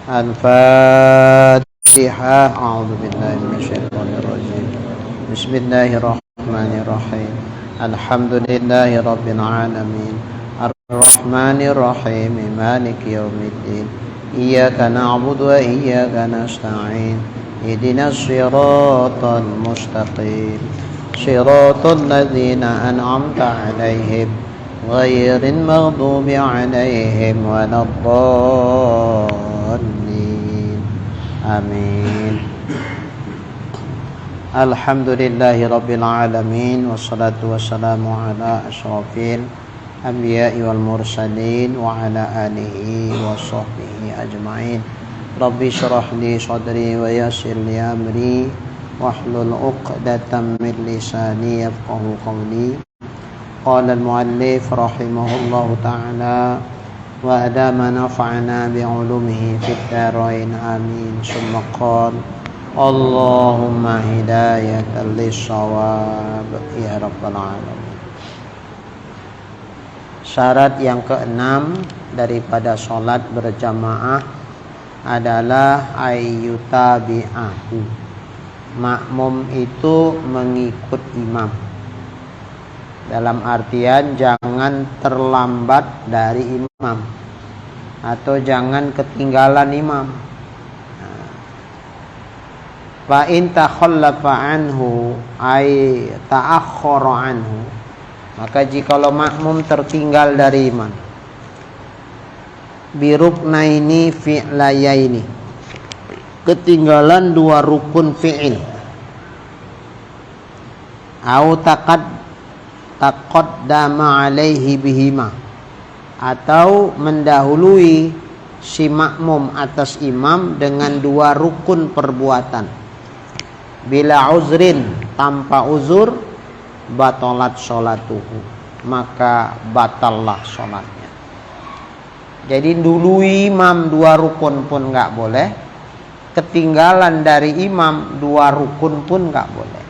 Al-Fatihah. A'udzu billahi minasyaitonir rajim. Bismillahirrahmanirrahim. Alhamdulillahi rabbil alamin. Ar-Rahmanir Rahim. Maliki yaumiddin. Iyyaka na'budu wa iyyaka nasta'in. Ihdinas siratal mustaqim. Siratal ladzina an'amta 'alaihim ghairil maghdubi 'alaihim waladdallin. Amin. Alhamdulillahi rabbil alamin. Wassalatu wassalamu ala asyrafil anbiya'i wal mursalin wa ala alihi wa sahbihi ajma'in. Rabbi syrah li sadri wa yassir li amri wahlul 'uqdatam min lisani yafqahu qawli. Qala al-muallif rahimahullahu ta'ala wa adama nafa'ana bi'ulumihi fid dharain amin. Summa qala Allahumma hidayatan lis-shawab ya rabbal alamin. Syarat yang keenam daripada sholat berjamaah adalah ayyutabi'ahu. Makmum itu mengikut imam. Dalam artian jangan terlambat dari imam atau jangan ketinggalan imam. Fa in takhallafa anhu ay ta'akhkhara anhu, maka jikalau makmum tertinggal dari imam biruknaini fi'layaini, ketinggalan dua rukun fi'il, au taqaddama alaihi bihima, atau mendahului si makmum atas imam dengan dua rukun perbuatan, bila uzrin, tanpa uzur, batalat sholatuhu, maka batallah sholatnya. Jadi dulu imam dua rukun pun nggak boleh, ketinggalan dari imam dua rukun pun nggak boleh.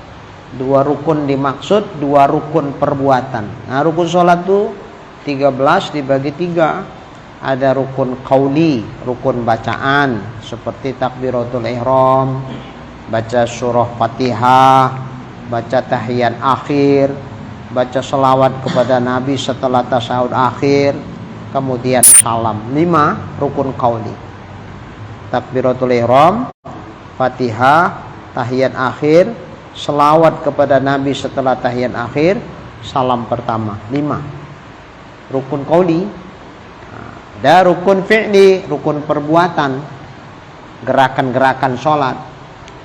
Dua rukun dimaksud dua rukun perbuatan. Nah, rukun sholat itu 13 dibagi 3. Ada rukun qauli, rukun bacaan, seperti takbiratul ihram, baca surah Fatihah, baca tahiyat akhir, baca selawat kepada Nabi setelah tasyahud akhir, kemudian salam. 5 rukun qauli. Takbiratul ihram, Fatihah, tahiyat akhir, selawat kepada Nabi setelah tahiyat akhir, salam pertama. 5 rukun qauli. Ada rukun fi'li, rukun perbuatan, gerakan-gerakan sholat.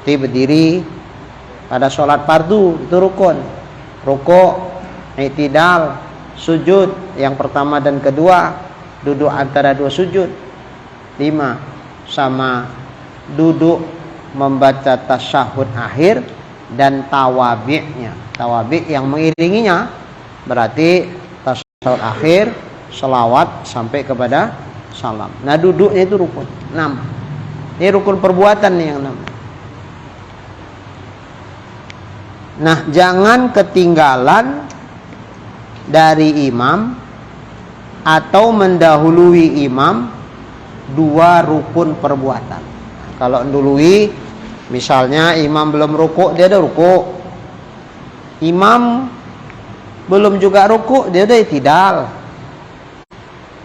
Berdiri pada sholat fardu itu rukun. Rukuk, i'tidal, sujud yang pertama dan kedua, duduk antara dua sujud. 5 sama duduk membaca tasyahud akhir dan tawabi'nya. Tawabi' yang mengiringinya berarti tasyahud akhir, selawat sampai kepada salam. Nah, duduknya itu rukun. 6. Ini rukun perbuatan nih yang 6. Nah, jangan ketinggalan dari imam atau mendahului imam dua rukun perbuatan. Kalau mendahului, misalnya imam belum rukuk, dia ada rukuk. Imam belum juga rukuk, dia udah i'tidal.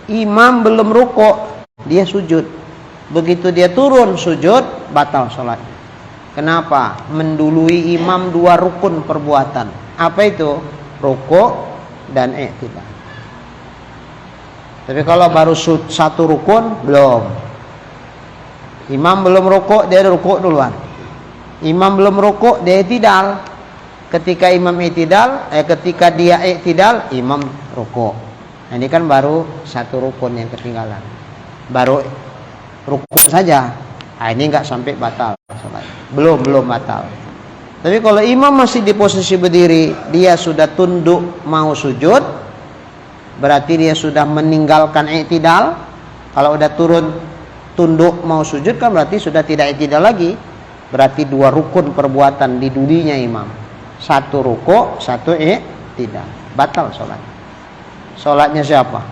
Imam belum rukuk, dia sujud. Begitu dia turun sujud, batal sholat. Kenapa? Mendului imam dua rukun perbuatan. Apa itu? Rukuk dan i'tidal. Tapi kalau baru satu rukun, belum. Imam belum rukuk, dia rukuk duluan. Imam belum rukuk, dia i'tidal. Ketika imam i'tidal, ketika dia i'tidal, imam rukuk. Nah, ini kan baru satu rukun yang ketinggalan. Baru rukuk saja. Nah, ini enggak sampai batal sholat. Belum batal. Tapi kalau imam masih di posisi berdiri, dia sudah tunduk mau sujud, berarti dia sudah meninggalkan i'tidal. Kalau udah turun tunduk mau sujud kan berarti sudah tidak i'tidal lagi. Berarti dua rukun perbuatan didulinya imam. Satu rukuk, satu i'tidal. Batal sholat. Sholatnya siapa?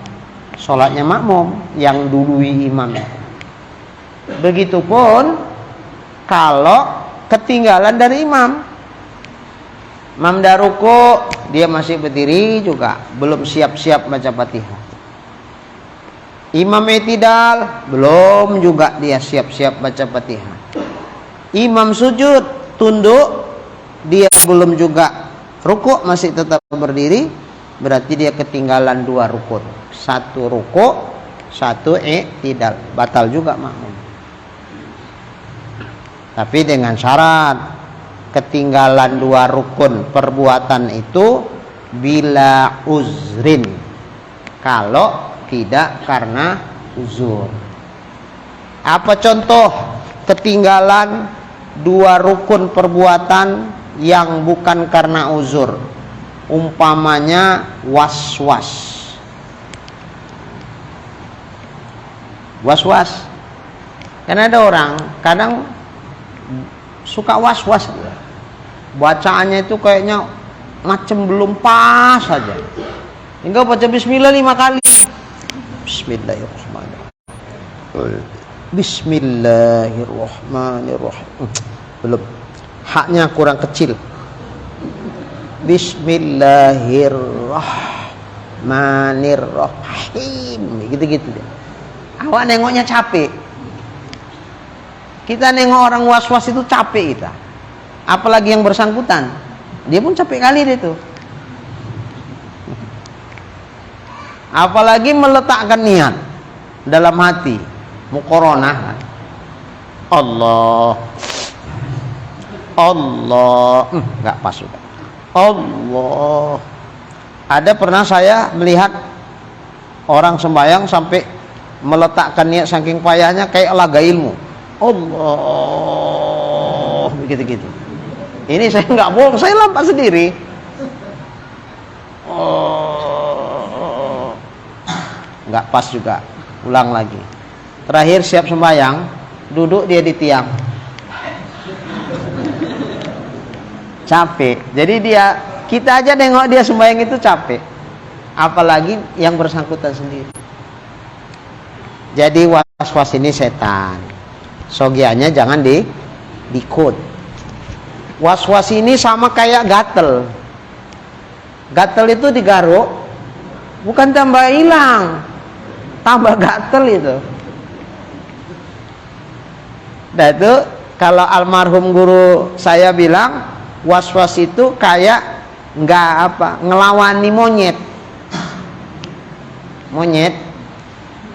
Sholatnya makmum yang dului imam. Begitupun kalau ketinggalan dari imam. Imam dah ruku, dia masih berdiri juga, belum siap-siap baca Fatihah. Imam i'tidal, belum juga dia siap-siap baca Fatihah. Imam sujud, tunduk, dia belum juga ruku, masih tetap berdiri, berarti dia ketinggalan 2 rukun. 1 ruku, 1 i'tidal, batal juga makmum. Tapi dengan syarat, ketinggalan 2 rukun perbuatan itu bila uzrin, kalau tidak karena uzur. Apa contoh ketinggalan 2 rukun perbuatan yang bukan karena uzur? Umpamanya was-was. Was-was. Karena ada orang kadang suka was-was dia. Bacaannya itu kayaknya macam belum pas saja. Hingga baca bismillah 5 kali. Bismillahirrahmanirrahim. Bismillahirrahmanirrahim. Belum. Haknya kurang kecil. Bismillahirrahmanirrahim. Gitu-gitu deh. Awak nengoknya capek. Kita nengok orang was-was itu capek kita. Apalagi yang bersangkutan. Dia pun capek kali dia tuh. Apalagi meletakkan niat dalam hati, muqaranah. Allah, nggak pas juga. Allah. Ada pernah saya melihat orang sembahyang sampai meletakkan niat saking payahnya kayak laga ilmu. Allah, begitu-gitu. Ini saya nggak bohong, saya lambat sendiri. Nggak pas juga, ulang lagi. Terakhir siap sembahyang, duduk dia di tiang, capek. Jadi kita aja nengok dia sembahyang itu capek, apalagi yang bersangkutan sendiri. Jadi was-was ini setan, sogiannya jangan diikut. Was-was ini sama kayak gatel. Gatel itu digaruk, bukan tambah hilang, tambah gatel itu. Nah itu kalau almarhum guru saya bilang, was-was itu kayak ngelawani monyet. Monyet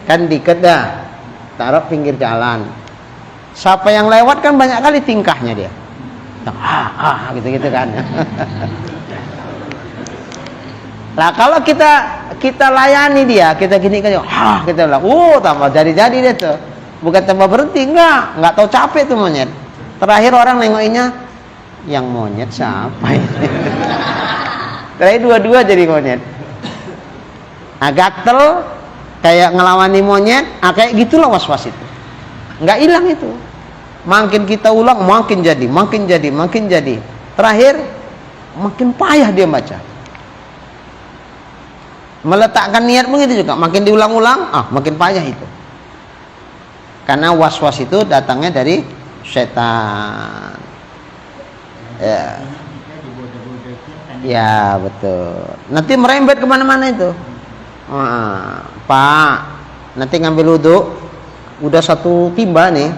kan dikedah, taruh pinggir jalan. Siapa yang lewat kan banyak kali tingkahnya dia. Gitu-gitu kan. Lah kalau kita layani dia, kita gini kan, kita bilang, tambah jadi dia tuh. Bukan tambah berhenti, enggak tahu capek tuh monyet. Terakhir orang nengokinya, yang monyet siapa ini? Terakhir dua-dua jadi monyet. Gatel kayak ngelawani monyet, kayak gitulah was-was itu. Enggak hilang itu. Makin kita ulang, makin jadi. Terakhir makin payah dia baca. Meletakkan niat begitu juga, makin diulang-ulang, makin payah itu. Karena was-was itu datangnya dari setan. Ya betul. Nanti merembet kemana-mana itu. Pak, nanti ngambil wudhu, udah 1 timba nih,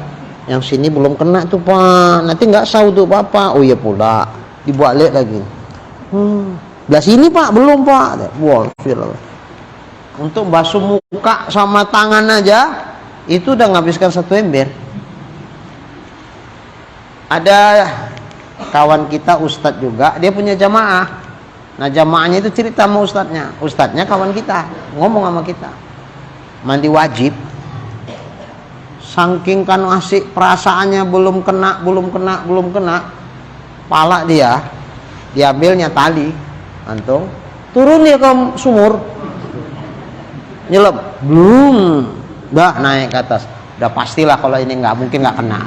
yang sini belum kena tuh Pak. Nanti nggak sah wudhu Bapak. Oh iya pula, dibalik lagi. Belah sini Pak, belum Pak. Untuk basuh muka sama tangan aja itu udah nghabiskan 1 ember. Ada kawan kita ustadz juga, dia punya jamaah. Nah jamaahnya itu cerita sama ustadznya. Ustadznya kawan kita, ngomong sama kita, mandi wajib. Saking kan asik perasaannya belum kena, pala dia diambilnya tali, antum turun dia ke sumur, nyelam, belum, dah naik ke atas, udah pastilah kalau ini nggak mungkin nggak kena.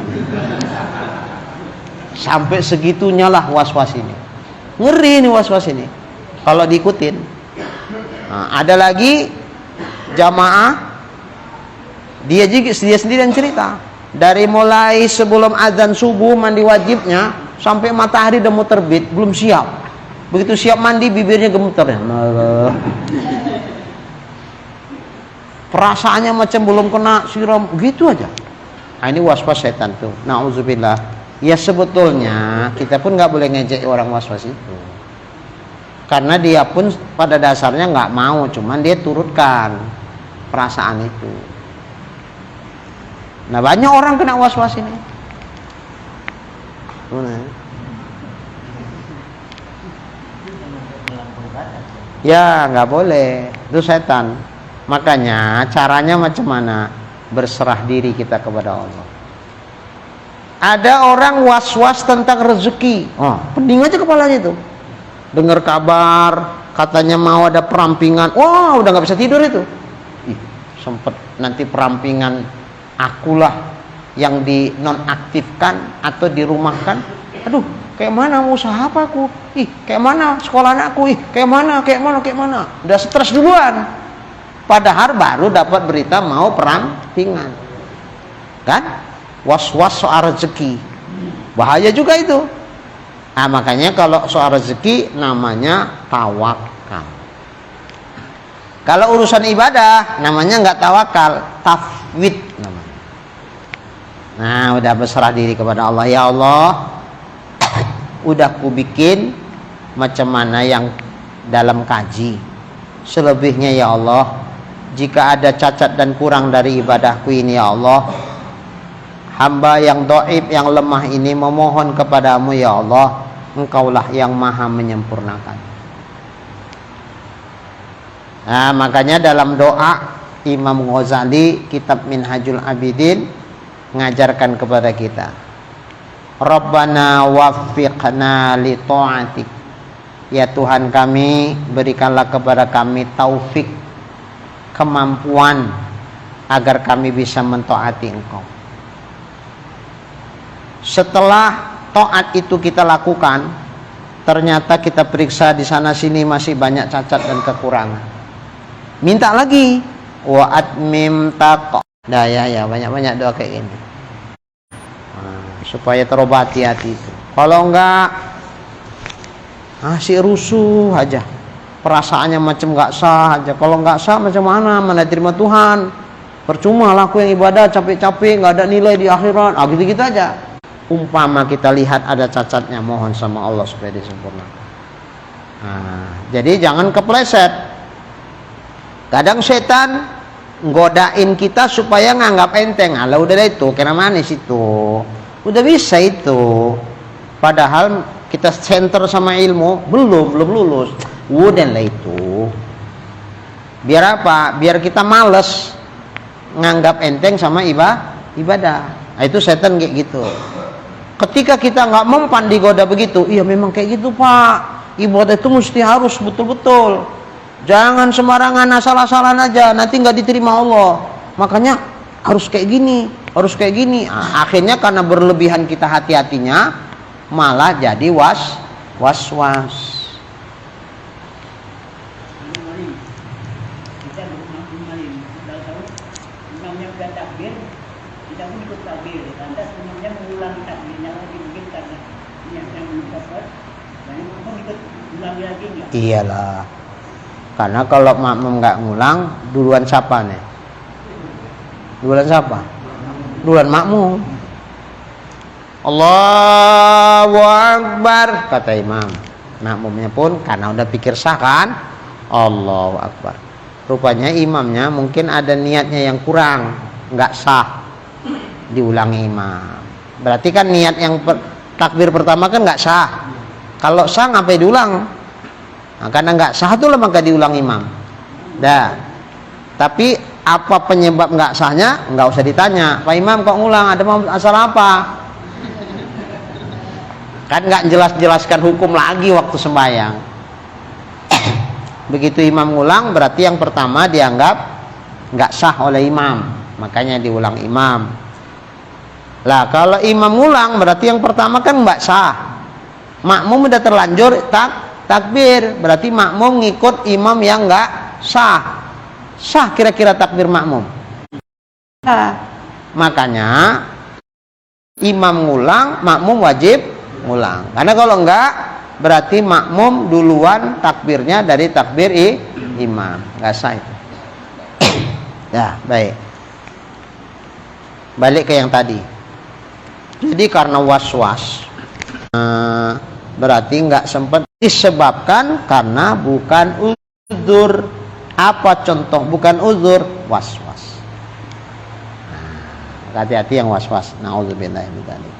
Sampai segitunya lah was-was ini, ngeri nih was-was ini kalau diikutin. Ada lagi jamaah, dia sendiri yang cerita, Dari mulai sebelum azan subuh mandi wajibnya sampai matahari udah mau terbit belum siap. Begitu siap mandi bibirnya gemeter. Perasaannya macam belum kena siram, gitu aja. Nah, ini was-was setan tuh. Nauzubillah. Ya sebetulnya kita pun nggak boleh ngejek orang was-was itu. Karena dia pun pada dasarnya nggak mau, cuman dia turutkan perasaan itu. Nah, banyak orang kena was-was ini. Ya, nggak boleh. Itu setan. Makanya caranya macam mana? Berserah diri kita kepada Allah. Ada orang was-was tentang rezeki. Oh, pening aja kepalanya itu. Dengar kabar, katanya mau ada perampingan. Wah, udah nggak bisa tidur itu. Ih, sempet nanti perampingan akulah yang dinonaktifkan atau dirumahkan. Aduh, kayak mana mau usaha apa aku? Ih, kayak mana sekolah anakku? Ih, kayak mana? Udah stres duluan. Padahal baru dapat berita mau perampingan. Kan? Was-was soal rezeki. Bahaya juga itu. Nah, makanya kalau soal rezeki namanya tawakal. Kalau urusan ibadah namanya nggak tawakal, tafwid namanya. Nah, udah berserah diri kepada Allah. Ya Allah, udah ku bikin macam mana yang dalam kaji. Selebihnya ya Allah, jika ada cacat dan kurang dari ibadahku ini ya Allah, hamba yang dhaif, yang lemah ini memohon kepadamu ya Allah, Engkaulah yang maha menyempurnakan. Nah, makanya dalam doa Imam Ghazali kitab Minhajul Abidin ngajarkan kepada kita, Rabbana waffiqna li ta'atik. Ya Tuhan kami, berikanlah kepada kami taufik, kemampuan agar kami bisa mentaati Engkau. Setelah taat itu kita lakukan, ternyata kita periksa di sana sini masih banyak cacat dan kekurangan. Minta lagi, wa atmim taqa. Nah ya banyak-banyak doa kayak gini. Supaya terobati hati itu. Kalau enggak masih rusuh aja, perasaannya macam enggak sah aja. Kalau enggak sah macam mana terima Tuhan? Percuma lah aku yang ibadah capek-capek, enggak ada nilai di akhirat. Gitu-gitu aja. Umpama kita lihat ada cacatnya, mohon sama Allah supaya disempurnakan. Nah, jadi jangan kepleset. Kadang setan nggodain kita supaya nganggap enteng. Alah udah itu, kena manis itu. Udah bisa itu. Padahal kita center sama ilmu belum lulus. Udah lah itu. Biar apa? Biar kita males nganggap enteng sama ibadah. Nah, itu setan kayak gitu. Ketika kita nggak mempan digoda begitu, iya memang kayak gitu Pak. Ibadah itu mesti harus betul-betul. Jangan sembarangan asal-asalan aja, nanti nggak diterima Allah. Makanya harus kayak gini, harus kayak gini. Nah, akhirnya karena berlebihan kita hati-hatinya, malah jadi was-was. Iyalah, karena kalau makmum nggak ngulang, duluan siapa nih? Duluan siapa? Duluan makmum. Allahu Akbar, kata imam. Makmumnya pun karena udah pikir sah kan, Allahu Akbar. Rupanya imamnya mungkin ada niatnya yang kurang, nggak sah, diulangi imam. Berarti kan niat yang takbir pertama kan nggak sah. Kalau sah ngapain diulang? Nah, karena nggak sah tuh maka diulang imam. Dah. Tapi apa penyebab nggak sahnya? Nggak usah ditanya. Pak Imam kok ngulang? Ada masalah apa? Kan nggak jelas-jelaskan hukum lagi waktu sembahyang. Begitu imam ngulang berarti yang pertama dianggap nggak sah oleh imam. Makanya diulang imam. Lah kalau imam ngulang berarti yang pertama kan nggak sah. Makmum udah terlanjur takbir, berarti makmum ngikut imam yang enggak sah. Sah kira-kira takbir makmum? Makanya imam ngulang, makmum wajib ngulang. Karena kalau enggak, berarti makmum duluan takbirnya dari takbir imam. Enggak sah itu. Ya, baik. Balik ke yang tadi. Jadi karena was-was, berarti enggak sempat, disebabkan karena bukan uzur. Apa contoh bukan uzur? Was-was. Hati-hati yang was-was. Nauzubillahi min dzalik.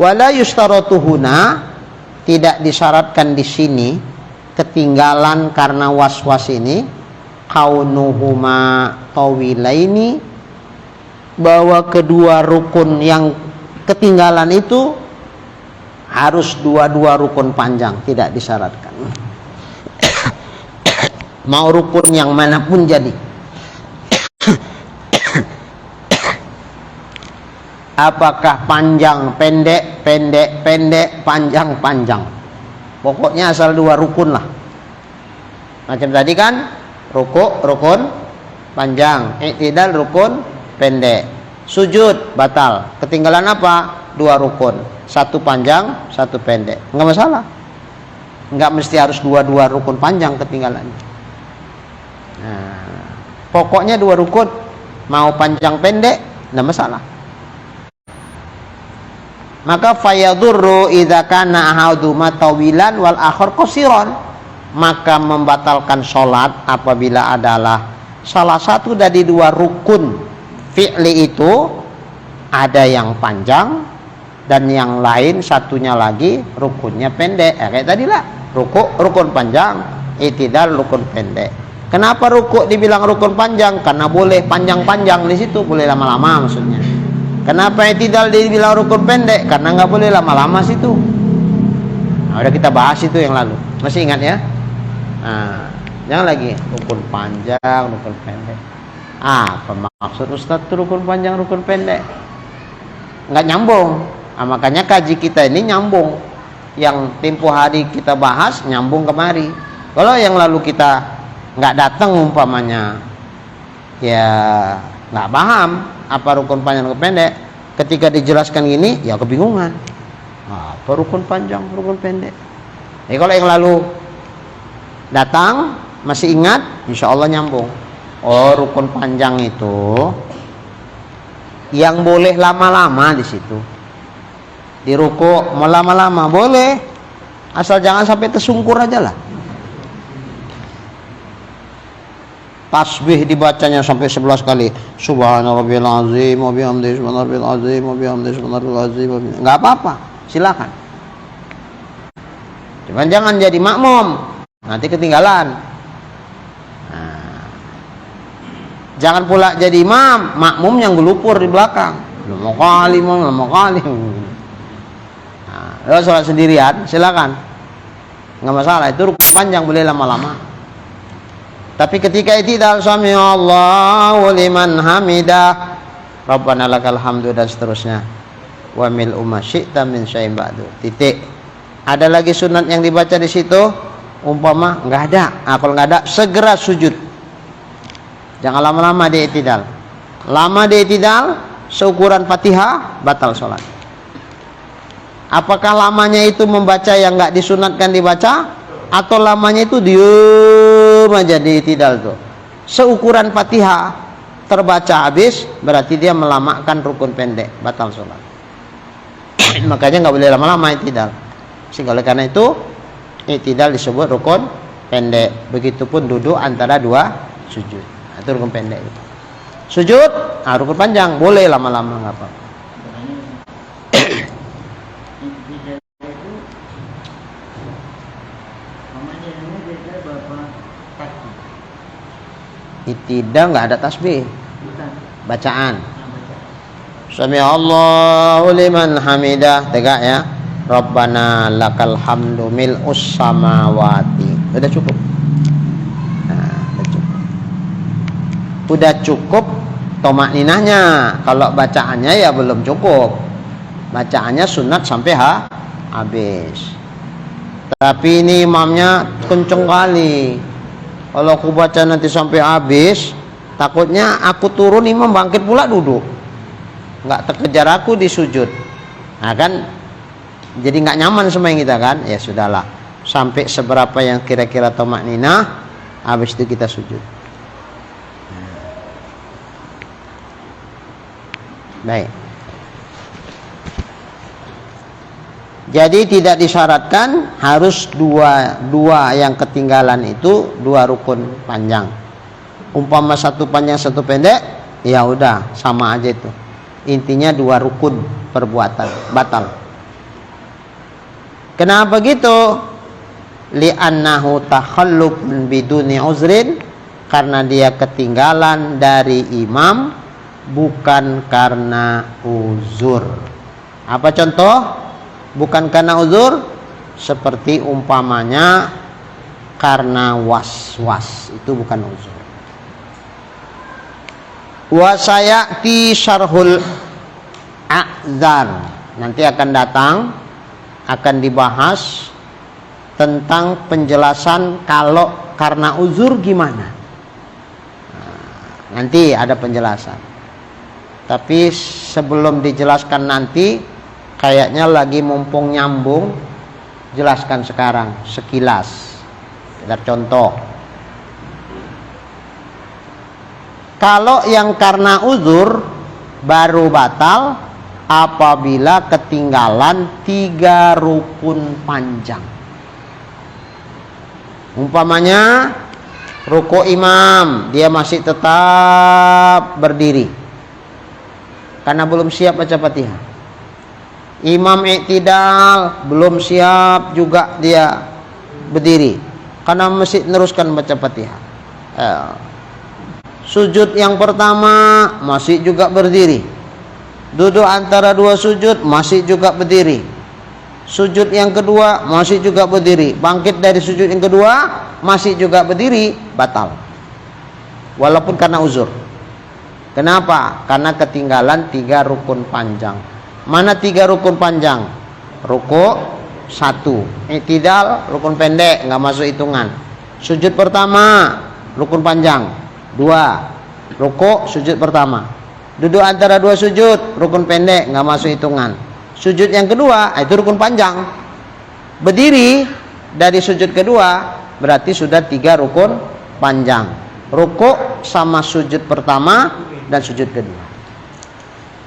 Wala yustaratuhuna, tidak disyaratkan di sini ketinggalan karena was-was ini, kaunuhuma tawilaini, bahwa kedua rukun yang ketinggalan itu harus dua-dua rukun panjang, tidak disyaratkan. Mau rukun yang manapun jadi. Apakah panjang, pendek, pendek, pendek, panjang, panjang. Pokoknya asal dua rukun lah. Macam tadi kan, rukun panjang, i'tidal rukun pendek, sujud batal. Ketinggalan apa? Dua rukun, satu panjang, satu pendek. Enggak masalah. Enggak mesti harus dua-dua rukun panjang ketinggalannya. Nah, pokoknya dua rukun, mau panjang pendek, enggak masalah. Maka fayadurru idza kana ahaduma tawilan wal akhar qasiran, maka membatalkan sholat apabila adalah salah satu dari dua rukun fi'li itu ada yang panjang dan yang lain satunya lagi rukunnya pendek. Kayak tadi lah, rukun panjang, i'tidal rukun pendek. Kenapa rukuk dibilang rukun panjang? Karena boleh panjang-panjang di situ, boleh lama-lama maksudnya. Kenapa i'tidal dibilang rukun pendek? Karena nggak boleh lama-lama situ. Nah, udah kita bahas itu yang lalu. Masih ingat ya? Nah, jangan lagi rukun panjang, rukun pendek. Apa maksud Ustaz itu rukun panjang, rukun pendek? Nggak nyambung. Nah, makanya kaji kita ini nyambung. Yang tempo hari kita bahas nyambung kemari. Kalau yang lalu kita nggak datang umpamanya, ya nggak paham apa rukun panjang rukun pendek. Ketika dijelaskan gini ya kebingungan, apa rukun panjang rukun pendek. Jadi kalau yang lalu datang masih ingat, insya Allah nyambung. Oh, rukun panjang itu yang boleh lama-lama di situ. Di ruku mau lama-lama boleh, asal jangan sampai tersungkur aja lah. Tasbih dibacanya sampai 11 kali. Subhanallahil azim wa bihamdihi subhanallahil azim wa bihamdihi subhanallahil azim. Enggak apa-apa, silakan. Cuman jangan jadi makmum, nanti ketinggalan. Nah, jangan pula jadi imam, makmum yang gelupur di belakang. Belum mau kali. Nah, kalau sholat sendirian silakan. Enggak masalah, itu rukun panjang boleh lama-lama. Tapi ketika i'tidal sami Allahu liman hamidah, Rabbana lakal hamdu dan seterusnya. Wa mil umma syi'ta min syai'in ba'du. Titik. Ada lagi sunat yang dibaca di situ? Umpama enggak ada. Nah, kalau enggak ada segera sujud. Jangan lama-lama di i'tidal. Lama di i'tidal seukuran Fatihah batal salat. Apakah lamanya itu membaca yang enggak disunatkan dibaca? Atau lamanya itu diem aja di i'tidal tuh, seukuran Fatihah terbaca habis, berarti dia melamakan rukun pendek, batal sholat. Makanya nggak boleh lama-lama i'tidal. Sehingga oleh karena itu i'tidal disebut rukun pendek. Begitupun duduk antara dua sujud, itu rukun pendek. Sujud, rukun panjang boleh lama-lama, nggak apa-apa. I'tidal nggak ada tasbih, bacaan. Sami Allahu liman hamidah, tegak ya. Rabbana lakal hamdu mil'us samawati. Udah cukup. Nah, udah cukup tomakninahnya. Kalau bacaannya ya belum cukup. Bacaannya sunat sampai habis. Tapi ini imamnya kenceng kali. Kalau aku baca nanti sampai habis, takutnya aku turun imam bangkit pula duduk. nggak terkejar aku di sujud. Nah kan, jadi nggak nyaman sama yang kita kan, ya sudahlah. Sampai seberapa yang kira-kira tamakninah, habis itu kita sujud. Baik. Jadi tidak disyaratkan harus dua yang ketinggalan itu dua rukun panjang. Umpama satu panjang satu pendek, ya udah sama aja itu. Intinya dua rukun perbuatan batal. Kenapa gitu? Li'annahu takhallufun biduni uzrin, karena dia ketinggalan dari imam bukan karena uzur. Apa contoh? Bukan karena uzur, seperti umpamanya karena was-was, itu bukan uzur. Wa sayati syarhul a'dzar, nanti akan datang, akan dibahas tentang penjelasan kalau karena uzur gimana. Nanti ada penjelasan. Tapi sebelum dijelaskan nanti, kayaknya lagi mumpung nyambung, jelaskan sekarang sekilas. Kita contoh. Kalau yang karena uzur baru batal apabila ketinggalan 3 rukun panjang. Umpamanya ruku imam, dia masih tetap berdiri karena belum siap baca Fatihah. Imam i'tidal, belum siap juga dia berdiri karena masih meneruskan baca Fatihah. Sujud yang pertama masih juga berdiri. Duduk antara dua sujud masih juga berdiri. Sujud yang kedua masih juga berdiri. Bangkit dari sujud yang kedua masih juga berdiri, batal. Walaupun karena uzur. Kenapa? Karena ketinggalan 3 rukun panjang. Mana 3 rukun panjang? Ruku 1, i'tidal rukun pendek, nggak masuk hitungan. Sujud pertama rukun panjang 2, ruku sujud pertama. Duduk antara dua sujud rukun pendek, nggak masuk hitungan. Sujud yang kedua itu rukun panjang. Berdiri dari sujud kedua berarti sudah 3 rukun panjang. Ruku sama sujud pertama dan sujud kedua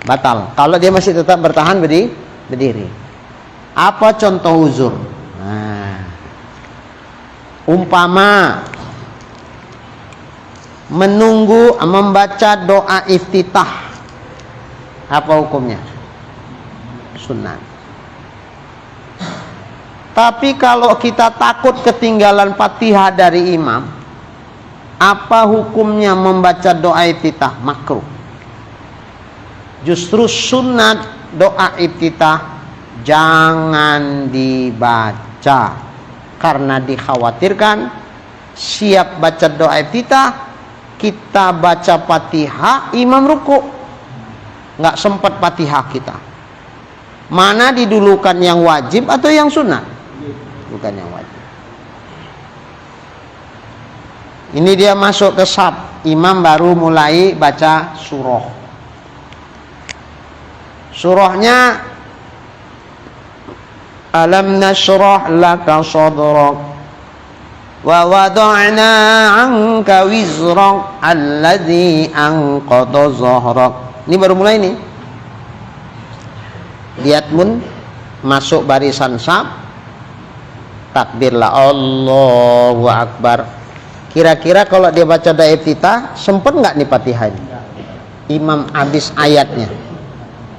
batal kalau dia masih tetap bertahan berdiri. Apa contoh uzur? Nah, umpama menunggu membaca doa iftitah, apa hukumnya? Sunnah. Tapi kalau kita takut ketinggalan Fatihah dari imam, apa hukumnya membaca doa iftitah? Makruh. Justru sunat doa iftitah jangan dibaca, karena dikhawatirkan siap baca doa iftitah, kita baca Fatihah, imam ruku, nggak sempat Fatihah kita. Mana didulukan, yang wajib atau yang sunat? Bukan yang wajib. Ini dia masuk ke saf, imam baru mulai baca surah. Surahnya Alam nashrah laka sadrak wa wada'na 'anka wizrak alladzi anqadha dhahrak. Ini baru mulai nih. Lihat mun masuk barisan saf, takbirlah Allahu Akbar. Kira-kira kalau dia baca doa iftitah sempat nggak nih Fatihah? Imam habis ayatnya,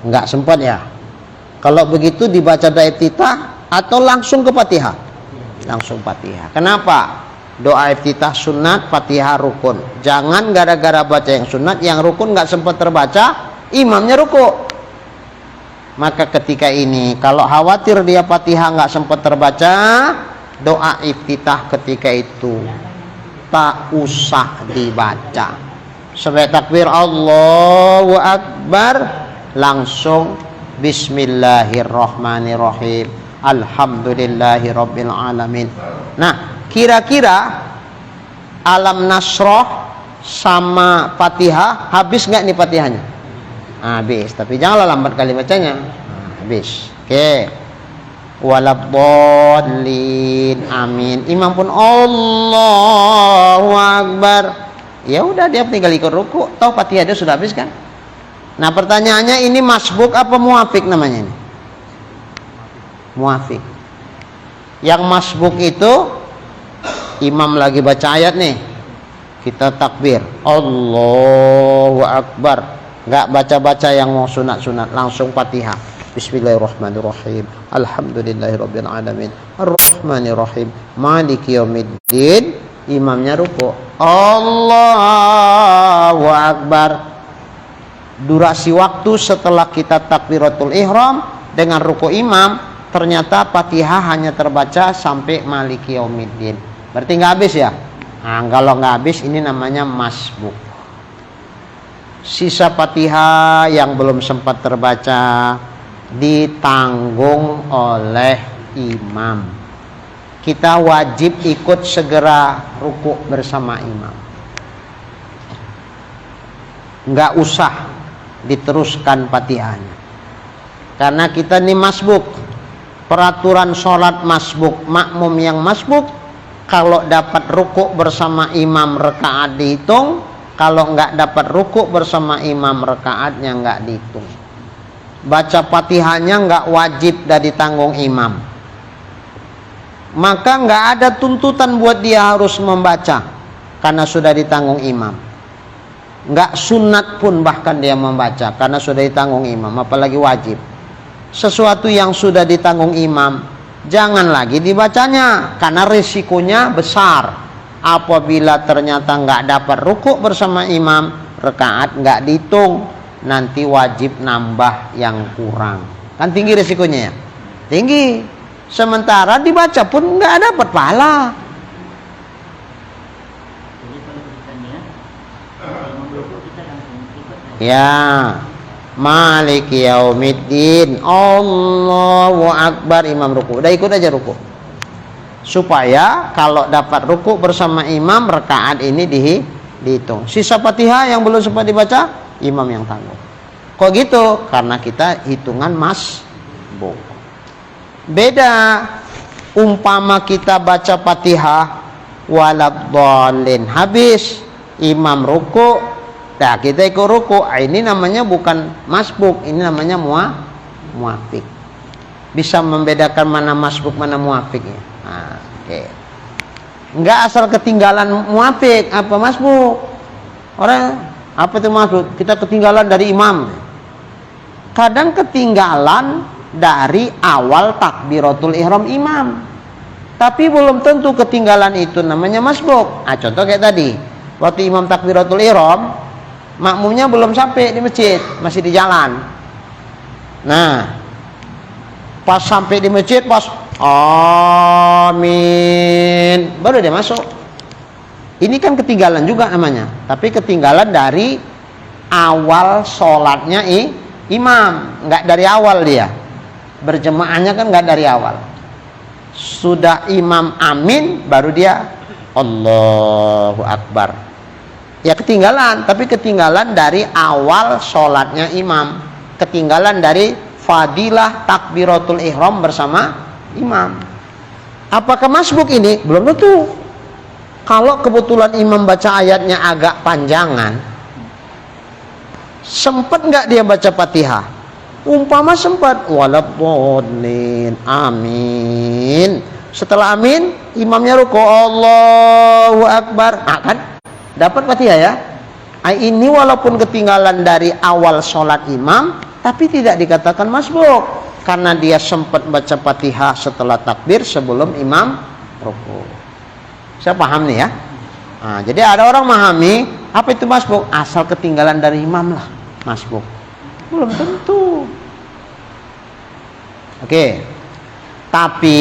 nggak sempat ya. Kalau begitu dibaca doa iftitah atau langsung ke Fatihah? Langsung Fatihah. Kenapa? Doa iftitah sunat, Fatihah rukun. Jangan gara-gara baca yang sunat, yang rukun nggak sempat terbaca, imamnya ruku. Maka ketika ini kalau khawatir dia Fatihah nggak sempat terbaca, doa iftitah ketika itu tak usah dibaca. Sampai takbir Allahu Akbar, langsung Bismillahirrahmanirrahim, Alhamdulillahirabbil alamin. Nah, kira-kira Alam Nasroh sama Fatihah habis nggak nih Fatihahnya? Habis. Tapi janganlah lambat kali bacanya. Habis. Oke. Waladdallin. Amin. Imam pun Allahu Akbar. Ya udah, dia tinggal ikut ruku. Tahu Fatihah dia sudah habis kan? Nah, pertanyaannya, ini masbuk apa muafik namanya ini? Muafik. Yang masbuk itu imam lagi baca ayat nih, kita takbir Allahu Akbar, nggak baca-baca yang mau sunat-sunat, langsung Fatihah. Bismillahirrahmanirrahim. Alhamdulillahirabbil alamin. Arrahmanirrahim. Maliki yaumiddin. Imamnya ruku. Allahu Akbar. Durasi waktu setelah kita takbiratul ihram dengan ruku imam, ternyata Fatihah hanya terbaca sampai Maliki yaumiddin. Berarti nggak habis ya? Nah, kalau nggak habis ini namanya masbuk. Sisa Fatihah yang belum sempat terbaca ditanggung oleh imam. Kita wajib ikut segera ruku bersama imam. Nggak usah diteruskan Fatihahnya. Karena kita ini masbuk. Peraturan sholat masbuk, makmum yang masbuk, kalau dapat ruku bersama imam rakaat dihitung, kalau nggak dapat ruku bersama imam rakaatnya nggak dihitung. Baca Fatihahnya nggak wajib dan ditanggung imam. Maka nggak ada tuntutan buat dia harus membaca karena sudah ditanggung imam. Nggak sunat pun bahkan dia membaca karena sudah ditanggung imam, apalagi wajib. Sesuatu yang sudah ditanggung imam jangan lagi dibacanya karena risikonya besar. Apabila ternyata nggak dapat rukuk bersama imam, rakaat nggak dihitung, nanti wajib nambah yang kurang. Kan tinggi risikonya ya? Tinggi. Sementara dibaca pun nggak dapat pahala. Ya, Maliki yaumiddin. Allahu Akbar, imam ruku. Udah ikut aja ruku. Supaya kalau dapat ruku bersama imam, rakaat ini dihitung. Sisa Fatihah yang belum sempat dibaca, imam yang tanggung. Kok gitu? Karena kita hitungan masbuk. Beda umpama kita baca Fatihah waladdallin, habis imam ruku, nah kita ikut ruku, ini namanya bukan masbuk, ini namanya muafik. Bisa membedakan mana masbuk mana muafik ya. Nah, oke. Enggak asal ketinggalan muafik apa masbuk. Orang apa itu masbuk? Kita ketinggalan dari imam. Kadang ketinggalan dari awal takbiratul ihram imam, tapi belum tentu ketinggalan itu namanya masbuk. Nah, contoh kayak tadi, waktu imam takbiratul ihram, makmumnya belum sampai di masjid, masih di jalan. Nah, pas sampai di masjid, pas amin, baru dia masuk. Ini kan ketinggalan juga namanya, tapi ketinggalan dari awal sholatnya imam, nggak dari awal dia. Berjemaahnya kan nggak dari awal. Sudah imam amin baru dia Allahu Akbar. Ya ketinggalan, tapi ketinggalan dari awal sholatnya imam. Ketinggalan dari fadilah takbiratul ihram bersama imam. Apakah masbuk ini? Belum tentu. Kalau kebetulan imam baca ayatnya agak panjangan, sempat nggak dia baca Fatihah? Umpama sempat, waladdallin, amin. Setelah amin, imamnya ruku, Allahu Akbar. Nah, kan dapat Fatihah ya. Ini walaupun ketinggalan dari awal sholat imam, tapi tidak dikatakan masbuk karena dia sempat baca Fatihah setelah takbir sebelum imam ruku. Saya paham nih ya. Nah, jadi ada orang memahami apa itu masbuk, asal ketinggalan dari imam lah masbuk. Belum tentu. Oke. Tapi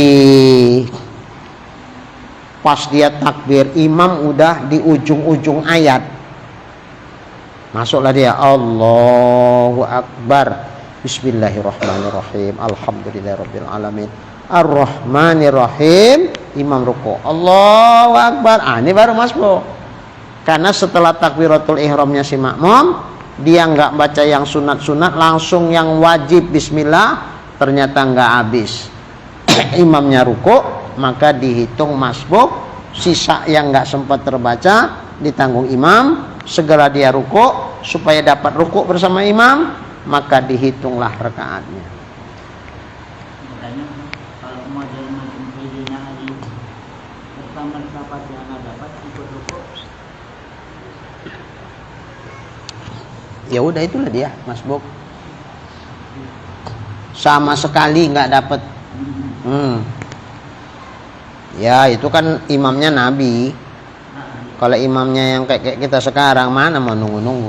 pas dia takbir, imam udah di ujung-ujung ayat. Masuklah dia, Allahu Akbar. Bismillahirrahmanirrahim. Alhamdulillahirabbil alamin. Ar-Rahmanirrahim. Imam ruku. Allahu Akbar. Ini baru masbuk. Karena setelah takbiratul ihramnya si makmum, dia nggak baca yang sunat-sunat, langsung yang wajib bismillah, ternyata nggak habis. Imamnya ruku, maka dihitung masbuk. Sisa yang nggak sempat terbaca ditanggung imam. Segera dia ruku supaya dapat ruku bersama imam, maka dihitunglah rakaatnya. Makanya kalau model macam Sayyidina Ali pertama dapat yang nggak dapat ikut ruku. Ya udah, itulah dia masbuk. Sama sekali nggak dapat. Ya itu kan imamnya Nabi. Kalau imamnya yang kayak kita sekarang, mana mau nunggu-nunggu.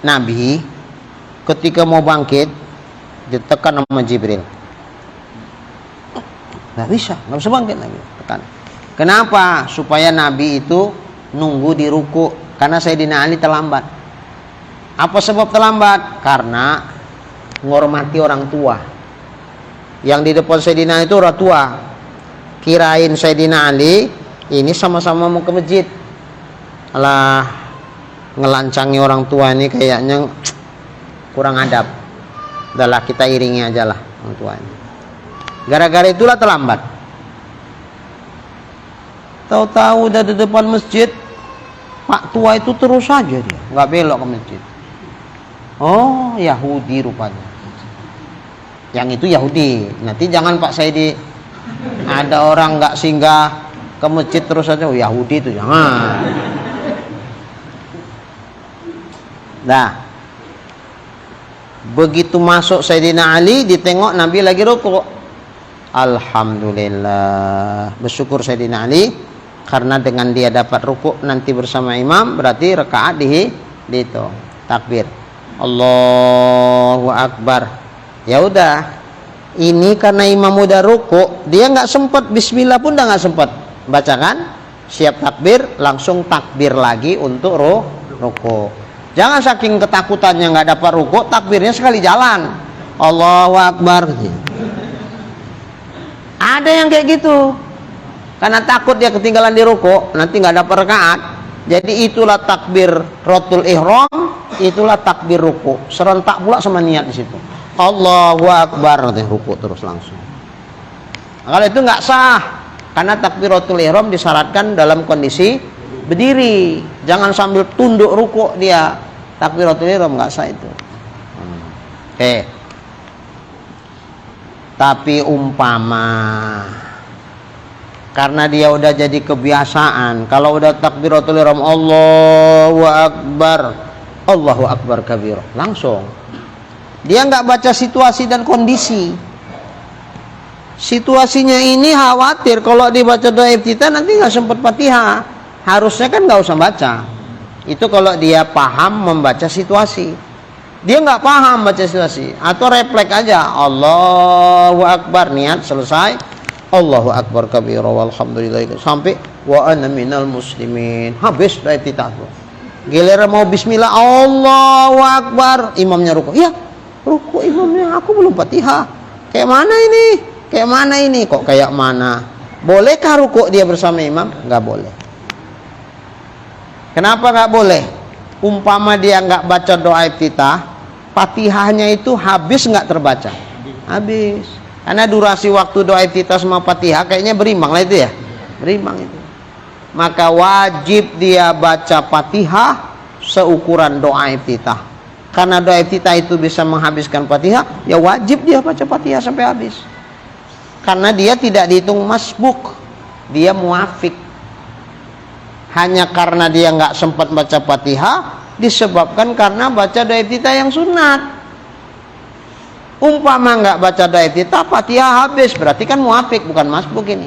Nabi ketika mau bangkit ditekan sama Jibril. Nggak bisa bangkit Nabi. Tekan. Kenapa? Supaya Nabi itu nunggu di ruku. Karena Sayyidina Ali terlambat. Apa sebab terlambat? Karena menghormati orang tua. Yang di depan Sayyidina Ali itu orang tua. Kirain Sayyidina Ali ini sama-sama mau ke masjid. Alah, ngelancangi orang tua ini kayaknya kurang adab. Udahlah, kita iringi aja lah orang tua ini. Gara-gara itulah terlambat. Tahu-tahu udah di depan masjid, Pak tua itu terus saja dia, nggak belok ke masjid. Oh, Yahudi rupanya. Yang itu Yahudi. Nanti jangan Pak Saidi, ada orang nggak singgah ke masjid terus saja, oh Yahudi itu jangan. Nah, begitu masuk Sayyidina Ali, ditengok Nabi lagi rukuk. Alhamdulillah, bersyukur Sayyidina Ali karena dengan dia dapat rukuk nanti bersama imam, berarti rakaat dihitung. Takbir, Allahu Akbar. Ya udah. Ini karena imam udah ruku, dia nggak sempat bismillah pun udah nggak sempat bacakan, siap takbir, langsung takbir lagi untuk ruku. Jangan saking ketakutannya nggak dapat ruku, takbirnya sekali jalan, Allahu Akbar. Ada yang kayak gitu, karena takut dia ketinggalan di ruku, nanti nggak dapat rakaat. Jadi itulah takbir rotul ihram, itulah takbir ruku, serentak pula sama niat di situ. Allahu Akbar, nanti ruku terus langsung. Nah, kalau itu nggak sah, karena takbiratul ihram disyaratkan dalam kondisi berdiri. Jangan sambil tunduk ruku dia. Takbiratul ihram nggak sah itu. Oke. Tapi umpama karena dia udah jadi kebiasaan, kalau udah takbiratul ihram Allahu Akbar kabir, langsung. Dia nggak baca situasi dan kondisi. Situasinya ini khawatir kalau dibaca doa iftitah nanti nggak sempat Fatihah. Harusnya kan nggak usah baca. Itu kalau dia paham membaca situasi. Dia nggak paham baca situasi, atau refleks aja Allahu Akbar, niat selesai Allahu Akbar kabira walhamdulillah sampai wa ana minal muslimin, habis doa iftitah tuh. Giliran mau bismillah Allahu Akbar, imamnya ruku. Ya ruku imamnya, aku belum Fatihah. Kayak mana ini? Kayak mana ini? Kok kayak mana? Bolehkah ruku dia bersama imam? Nggak boleh. Kenapa nggak boleh? Umpama dia nggak baca doa iftitah, Fatihahnya itu habis nggak terbaca? Habis. Karena durasi waktu doa iftitah sama Fatihah kayaknya berimbang lah itu ya. Berimbang itu. Maka wajib dia baca Fatihah seukuran doa iftitah. Karena doa iftitah itu bisa menghabiskan Fatihah, ya wajib dia baca Fatihah sampai habis. Karena dia tidak dihitung masbuk, dia muafik. Hanya karena dia nggak sempat baca Fatihah, disebabkan karena baca doa iftitah yang sunat. Umpama nggak baca doa iftitah, Fatihah habis, berarti kan muafik bukan masbuk ini.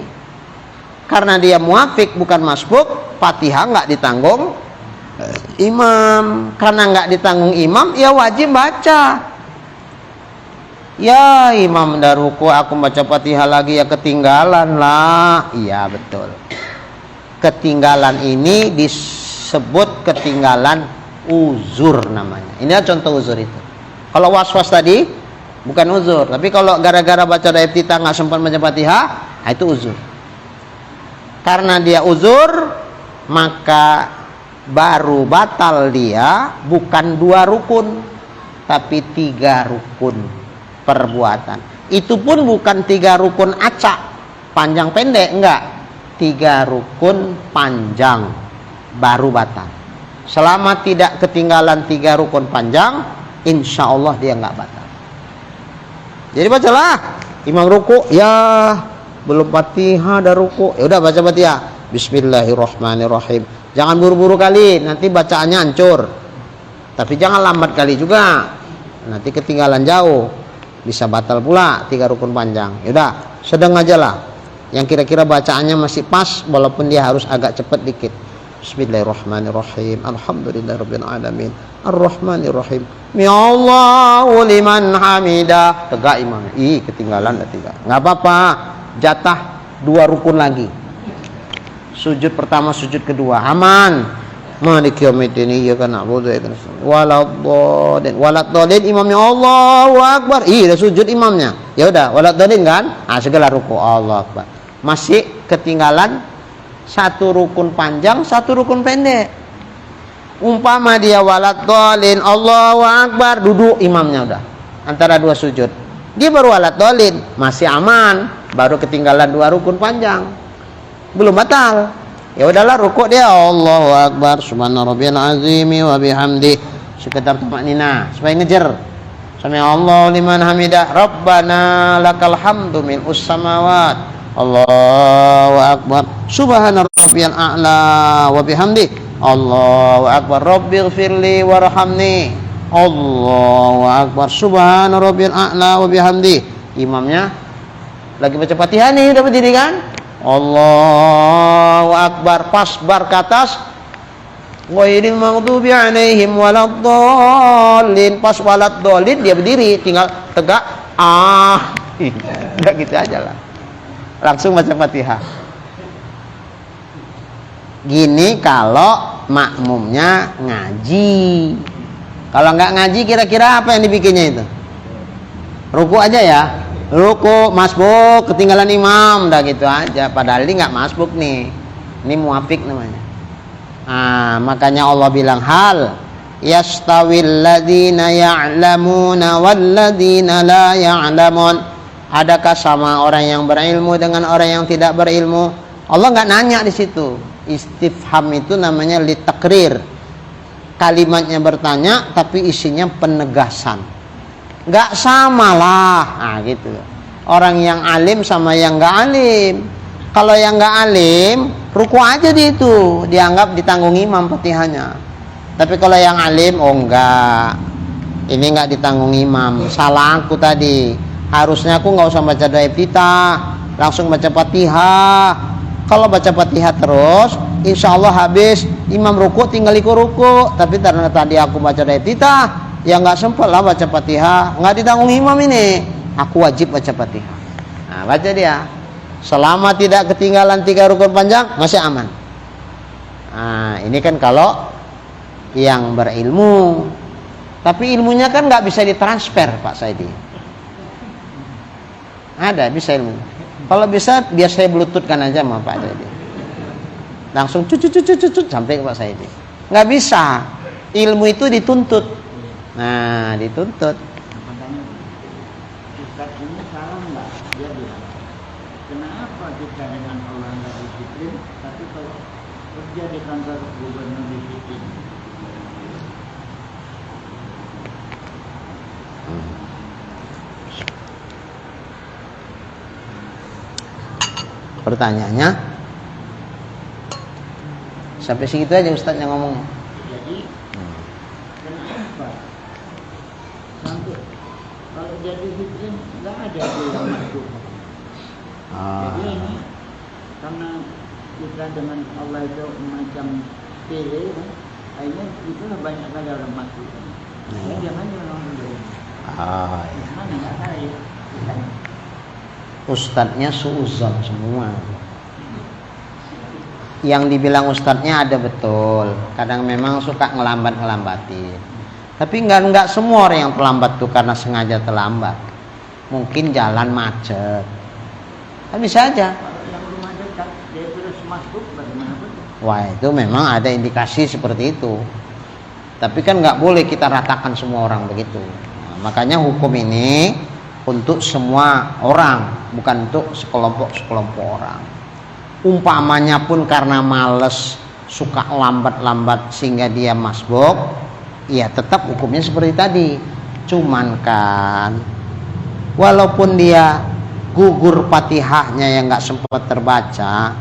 Karena dia muafik bukan masbuk, Fatihah nggak ditanggung imam. Karena nggak ditanggung imam, ya wajib baca. Ya imam udah ruku, aku baca Fatihah lagi, ya ketinggalan lah. Iya betul. Ketinggalan ini disebut ketinggalan uzur namanya. Ini contoh uzur itu. Kalau was-was tadi bukan uzur, tapi kalau gara-gara baca doa iftitah nggak sempat baca Fatihah, itu uzur. Karena dia uzur, maka baru batal dia bukan 2 rukun tapi 3 rukun perbuatan. Itu pun bukan 3 rukun acak panjang pendek, enggak, 3 rukun panjang baru batal. Selama tidak ketinggalan 3 rukun panjang, insya Allah dia enggak batal. Jadi bacalah imam ruku, ya belum Fatihah ada ruku, ya udah baca Fatihah, Bismillahirrahmanirrahim. Jangan buru-buru kali, nanti bacaannya hancur. Tapi jangan lambat kali juga, nanti ketinggalan jauh, bisa batal pula 3 rukun panjang. Ya udah, sedang aja lah, yang kira-kira bacaannya masih pas, walaupun dia harus agak cepat dikit. Bismillahirrahmanirrahim. Alhamdulillahirabbil alamin. Arrahmanirrahim. Ya Allahu liman hamidah. Tegak imam. Ketinggalan dah 3. Enggak apa-apa. Jatah 2 rukun lagi. Sujud pertama, sujud kedua aman. Maliki yaumiddin, iyyaka na'budu wa iyyaka nasta'in. Waladhdallin imamnya Allahu akbar. Dah sujud imamnya. Ya udah, waladhdallin kan? Segala ruku Allahu akbar. Masih ketinggalan 1 rukun panjang, 1 rukun pendek. Umpama dia waladhdallin Allahu akbar, duduk imamnya udah antara 2 sujud. Dia baru waladhdallin, masih aman, baru ketinggalan 2 rukun panjang. Belum batal. Ya udahlah, rukuk dia Allahu akbar subhana rabbiyal azimi wa bihamdi, sekedar tumaknina supaya ngejer. Sami Allahu liman hamidah, Rabbana lakal hamdu mil'us samawat, Allahu akbar subhana rabbiyal a'la wa bihamdi, Allahu akbar rabbighfirli warhamni, Allahu akbar subhana rabbiyal a'la wa bihamdi. Imamnya lagi baca Fatihah nih, udah berdiri kan? Allahu akbar, pas bar ke atas, ghairil maghdubi alaihim waladdallin, pas waladdallin dia berdiri, tinggal tegak. Udah gitu aja lah, langsung baca Fatihah. Gini kalau makmumnya ngaji. Kalau nggak ngaji, kira-kira apa yang dibikinnya itu? Ruku aja ya, ruku masbuk, ketinggalan imam, dah gitu aja. Padahal ini nggak masbuk nih, ini muafik namanya. Makanya Allah bilang, hal yastawil ladina ya'lamuna wal ladina la ya'lamun. Adakah sama orang yang berilmu dengan orang yang tidak berilmu? Allah nggak nanya di situ. Istifham itu namanya litakrir. Kalimatnya bertanya tapi isinya penegasan. Nggak samalah, gitu. Orang yang alim sama yang nggak alim. Kalau yang nggak alim, ruku aja di itu, dianggap ditanggung imam Fatihahnya. Tapi kalau yang alim, oh enggak, ini nggak ditanggung imam. Salah aku tadi. Harusnya aku nggak usah baca doa iftitah, langsung baca Fatihah. Kalau baca Fatihah terus, insya Allah habis imam ruku tinggal ikut ruku. Tapi karena tadi aku baca doa iftitah, ya nggak sempat lah baca Fatihah, nggak ditanggung imam ini, aku wajib baca Fatihah. Baca dia, selama tidak ketinggalan 3 rukun panjang masih aman. Ini kan kalau yang berilmu, tapi ilmunya kan nggak bisa ditransfer Pak Saidi. Ada bisa ilmu. Kalau bisa biar saya bluetoothkan aja sama Pak Saidi, langsung cucut sampai ke Pak Saidi. Nggak bisa, ilmu itu dituntut. Dituntut. Makanya Ustaz ini salah nggak? Dia bilang, kenapa kita dengan Allah nggak disiplin, tapi kalau kerja di kantor gubernur disiplin? Pertanyaannya sampai segitu aja Ustaz yang ngomong. Jadi kenapa sampai kalau jadi disiplin nggak ada yang masuk? Jadi ini karena kita dengan Allah itu macam pilih, akhirnya itulah banyak kali orang masuk. Jangan orang belum. Mana nggak tahu ya. Ustadznya suuzon semua. Yang dibilang ustadznya ada betul. Kadang memang suka ngelambatin. Tapi nggak semua orang yang terlambat tuh karena sengaja terlambat. Mungkin jalan macet. Tapi bisa aja. Kalau yang rumah dekat dia terus masuk bagaimana pun. Wah, itu memang ada indikasi seperti itu. Tapi kan nggak boleh kita ratakan semua orang begitu. Nah, makanya hukum ini untuk semua orang, bukan untuk sekelompok orang. Umpamanya pun karena males, suka lambat-lambat sehingga dia masbuk, ya tetap hukumnya seperti tadi. Cuman kan walaupun dia gugur Fatihahnya yang nggak sempat terbaca,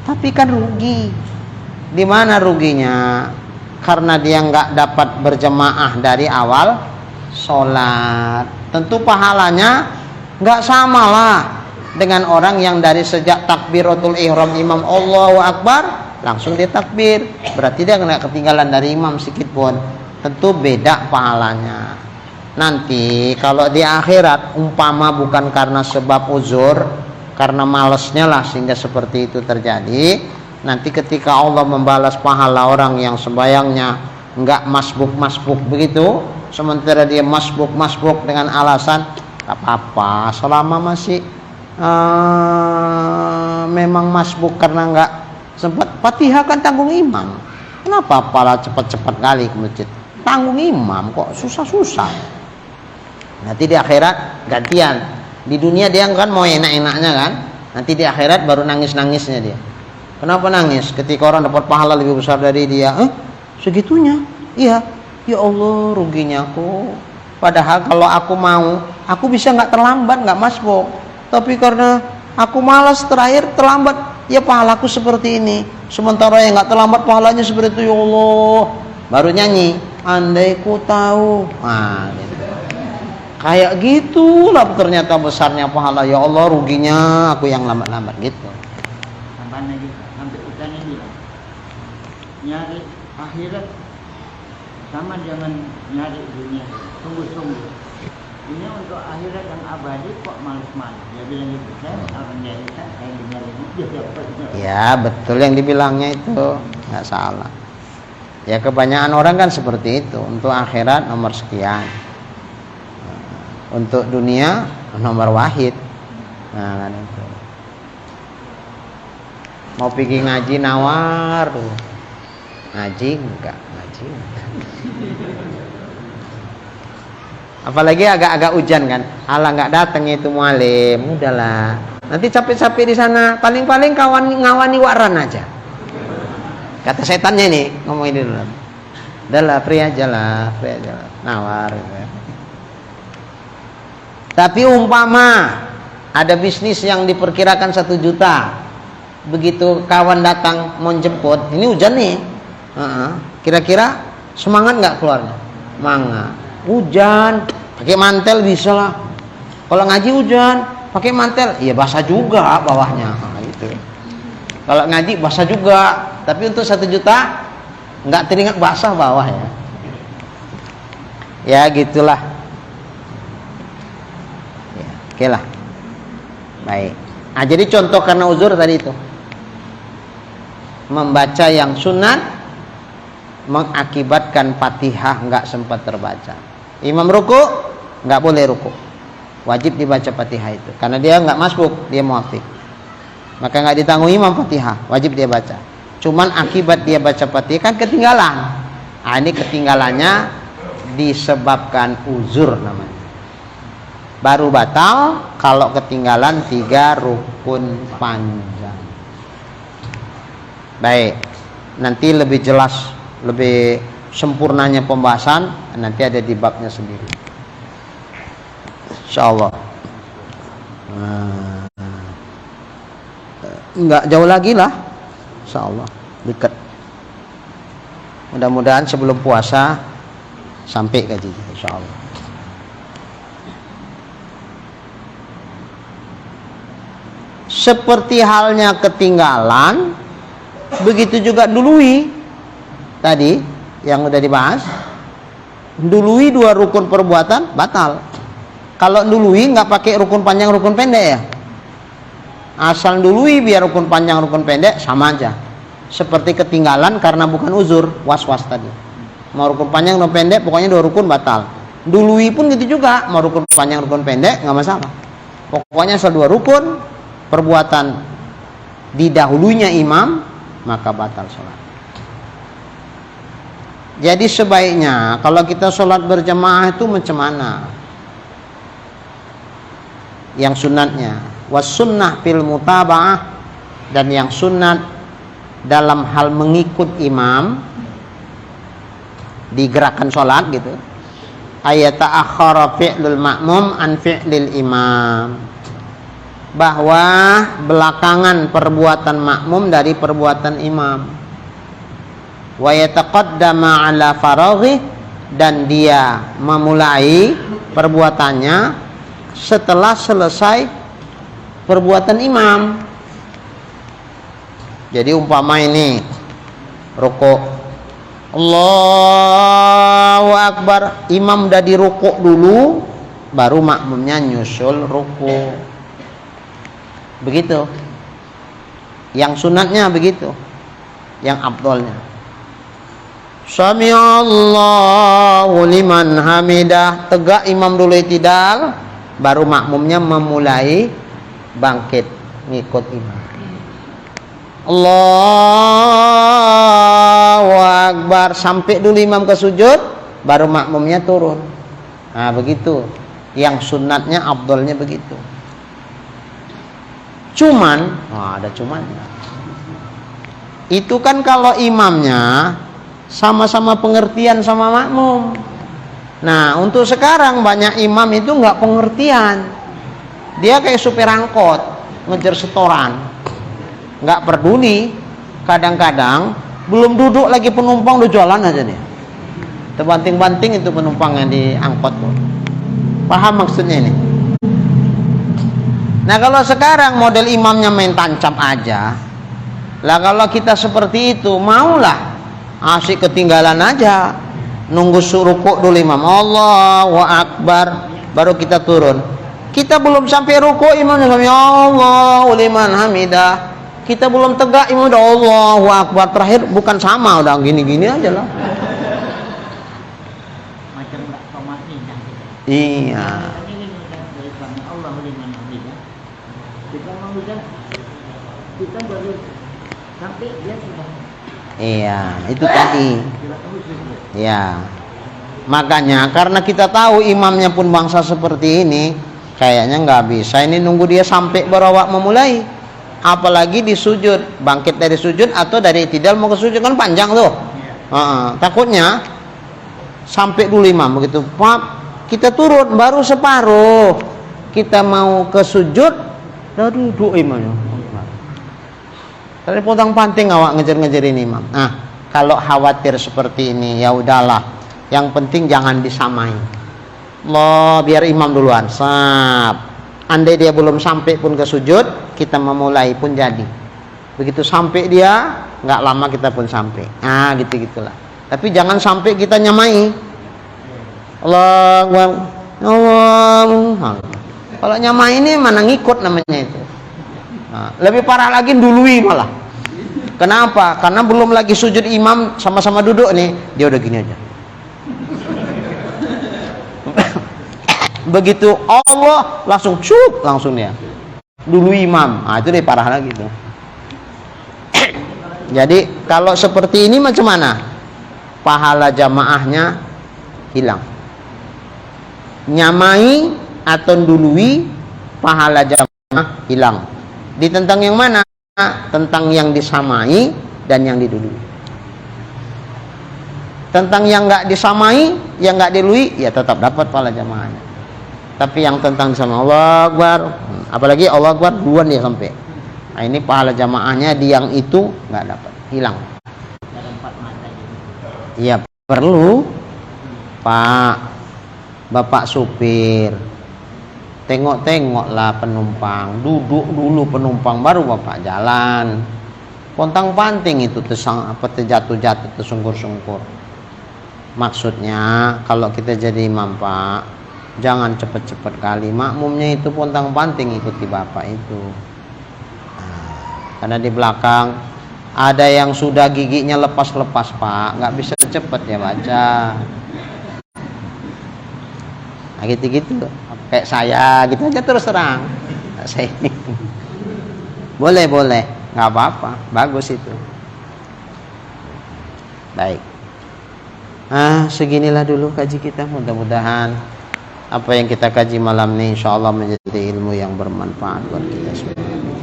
tapi kan rugi. Di mana ruginya? Karena dia nggak dapat berjamaah dari awal sholat. Tentu pahalanya nggak samalah dengan orang yang dari sejak takbiratul ihram imam Allahu Akbar langsung dia takbir. Berarti dia nggak ketinggalan dari imam sedikit pun. Tentu beda pahalanya. Nanti kalau di akhirat umpama bukan karena sebab uzur, karena malesnya lah sehingga seperti itu terjadi, nanti ketika Allah membalas pahala orang yang sembayangnya enggak masbuk begitu, sementara dia masbuk dengan alasan tak apa-apa selama masih memang masbuk karena enggak sempat Fatihah kan tanggung imam, kenapa pala cepat-cepat kali ke masjid, tanggung imam kok susah-susah. Nanti di akhirat gantian. Di dunia dia kan mau enak-enaknya kan. Nanti di akhirat baru nangis-nangisnya dia. Kenapa nangis? Ketika orang dapat pahala lebih besar dari dia. Segitunya? Iya. Ya Allah, ruginya aku. Padahal kalau aku mau, aku bisa nggak terlambat, nggak masbuk. Tapi karena aku malas terakhir terlambat, ya pahalaku seperti ini. Sementara yang nggak terlambat pahalanya seperti itu. Ya Allah. Baru nyanyi. Andai ku tahu. Nah, gitu. Kayak gitulah ternyata besarnya pahala. Ya Allah, ruginya aku yang lambat-lambat gitu. Sampai hutan ini nyari akhirat sama dengan nyari dunia. Sungguh-sungguh. Ini untuk akhirat yang abadi kok malas-malas. Dia bilang gitu, orang nyari saya nyari ini. Ya betul yang dibilangnya itu, nggak salah. Ya kebanyakan orang kan seperti itu. Untuk akhirat nomor sekian. Untuk dunia nomor wahid. Nah kan itu. Mau pergi ngaji nawar tuh. Ngaji enggak. Apalagi agak-agak hujan kan. Alah enggak datang itu mualim. Udahlah. Nanti capek-capek di sana. Paling-paling ngawani waran aja. Kata setannya nih ngomongin dulu. Udahlah, free aja lah. Nawar gitu ya. Tapi umpama ada bisnis yang diperkirakan 1 juta, begitu kawan datang mau jemput, ini hujan nih, kira-kira semangat nggak keluarnya? Semangat. Hujan, pakai mantel bisa lah. Kalau ngaji hujan, pakai mantel, ya basah juga bawahnya. Gitu. Kalau ngaji basah juga, tapi untuk 1 juta nggak teringat basah bawahnya. Ya gitulah. Oke lah, baik. Nah, jadi contoh karena uzur tadi itu, membaca yang sunat mengakibatkan Fatihah nggak sempat terbaca. Imam ruku nggak boleh ruku, wajib dibaca Fatihah itu, karena dia nggak masbuk, dia muafiq. Maka nggak ditanggung imam Fatihah, wajib dia baca. Cuman akibat dia baca Fatihah kan ketinggalan. Nah, ini ketinggalannya disebabkan uzur namanya. Baru batal kalau ketinggalan 3 rukun panjang. Baik, nanti lebih jelas, lebih sempurnanya pembahasan nanti ada di babnya sendiri, insyaallah. Enggak jauh lagi lah, insyaallah dekat. Mudah-mudahan sebelum puasa sampai kajian, insyaallah. Seperti halnya ketinggalan, begitu juga dului tadi yang udah dibahas. Dului 2 rukun perbuatan batal. Kalau dului nggak pakai rukun panjang rukun pendek ya. Asal dului biar rukun panjang rukun pendek sama aja. Seperti ketinggalan karena bukan uzur, was-was tadi. Mau rukun panjang rukun pendek, pokoknya 2 rukun batal. Dului pun gitu juga, mau rukun panjang rukun pendek nggak masalah. Pokoknya asal 2 rukun perbuatan didahulunya imam maka batal sholat. Jadi sebaiknya kalau kita sholat berjamaah itu macam mana? Yang sunatnya was sunnah fil mutaba'ah, dan yang sunat dalam hal mengikut imam di gerakan sholat gitu, ayat ta'akhkhara fi'lul ma'mum an fi'lil imam, bahwa belakangan perbuatan makmum dari perbuatan imam, wa yataqaddama ala faraghi, dan dia memulai perbuatannya setelah selesai perbuatan imam. Jadi umpama ini rukuk, Allahu Akbar, imam udah di rukuk dulu, baru makmumnya nyusul rukuk. Begitu. Yang sunatnya begitu. Yang afdalnya. Sami'allahu liman hamidah, tegak imam dulu i'tidal, baru makmumnya memulai bangkit ngikut imam. Allahu Akbar, sampai dulu imam ke sujud, baru makmumnya turun. Nah begitu. Yang sunatnya afdalnya begitu. Cuman, ada cumannya. Itu kan kalau imamnya sama-sama pengertian sama makmum. Nah untuk sekarang banyak imam itu nggak pengertian. Dia kayak supir angkot ngejar setoran, nggak peduli. Kadang-kadang belum duduk lagi penumpang udah jalan aja nih, terbanting-banting itu penumpang yang di angkot tuh. Paham maksudnya ini? Nah kalau sekarang model imamnya main tancap aja lah, kalau kita seperti itu maulah asik ketinggalan aja, nunggu rukuk dulu imam Allahu Akbar baru kita turun. Kita belum sampai rukuk imamnya Allahu liman hamidah, kita belum tegak imam udah Allahu Akbar, terakhir bukan sama udah gini-gini aja lah. Macam enggak tomatnya. Iya. Allahu liman hamidah. Kita mau udah, kita baru sampai dia sudah. Iya, itu tadi. Ya. Makanya karena kita tahu imamnya pun bangsa seperti ini, kayaknya nggak bisa ini nunggu dia sampai baru awak memulai. Apalagi di sujud, bangkit dari sujud atau dari i'tidal mau ke sujud kan panjang tuh. Takutnya sampai dulu imam begitu, Pak, kita turun baru separuh. Kita mau ke sujud, udah duduk imamnya. Tadi potong panting awak ngejar-ngejarin imam. Nah, kalau khawatir seperti ini ya udahlah. Yang penting jangan disamai. Allah biar imam duluan. Sap. Andai dia belum sampai pun ke sujud, kita memulai pun jadi. Begitu sampai dia, nggak lama kita pun sampai. Nah, gitu-gitulah. Tapi jangan sampai kita nyamai. Allah. Kalau nyamai ini mana ngikut namanya itu. Nah, lebih parah lagi dului malah. Kenapa? Karena belum lagi sujud imam sama-sama duduk nih, dia udah gini aja. Begitu Allah langsung cup, langsung dia. Dulu imam. Nah, itu lebih parah lagi tuh. Jadi kalau seperti ini macam mana? Pahala jamaahnya hilang. Nyamai atau dului, pahala jamaah hilang. Ditentang yang mana? Tentang yang disamai dan yang didului. Tentang yang nggak disamai, yang nggak didului, ya tetap dapat pahala jamaahnya. Tapi yang tentang sama Allah Akbar, apalagi Allah Akbar duluan dia sampai. Nah, ini pahala jamaahnya di yang itu nggak dapat, hilang. Iya perlu, Pak, Bapak supir. Tengok-tengoklah penumpang, duduk dulu penumpang baru bapak jalan. Pontang panting itu terjatuh-jatuh, tersungkur-sungkur. Maksudnya kalau kita jadi imam Pak, jangan cepet-cepet kali. Makmumnya itu pontang panting ikuti bapak itu. Karena di belakang ada yang sudah giginya lepas-lepas Pak, nggak bisa cepet ya baca. Nah, gitu-gitu. Kayak saya gitu aja terus terang. Saya boleh nggak apa-apa, bagus itu. Baik. Seginilah dulu kaji kita. Mudah-mudahan apa yang kita kaji malam ini insyaallah menjadi ilmu yang bermanfaat buat kita semua.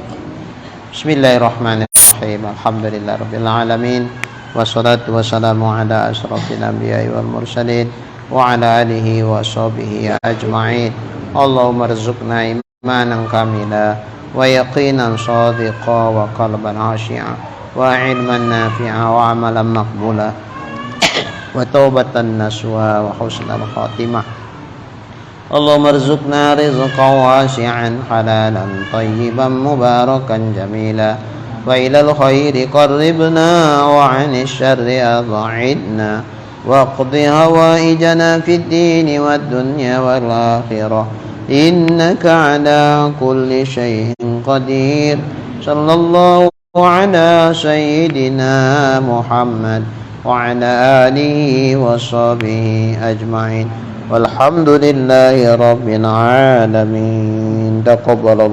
Bismillahirrahmanirrahim. Alhamdulillahirabbil alamin. Wassalatu wassalamu ala asyrafil anbiya'i wal mursalin wa ala alihi wa sahbihi ajma'in. Allahumma rzuqna imanan kamila wa yaqinan shadiqa wa qalban khashi'a wa ilman nafi'a wa amalan maqbula wa taubatan nasuha wa husnal khatimah. Allahumma rzuqna rizqan wasi'an halalan tayyiban mubarakan jamila wa ilal khairi qarribna wa 'anil syarri ab'idna wa qdi hawaijana fid dini wad dunya wal akhirah innaka 'ala kulli syai'in qadir. Sallallahu ala sayyidina Muhammad wa ala alihi wa sahbihi ajma'in walhamdulillahi rabbil alamin. Taqabbalallahu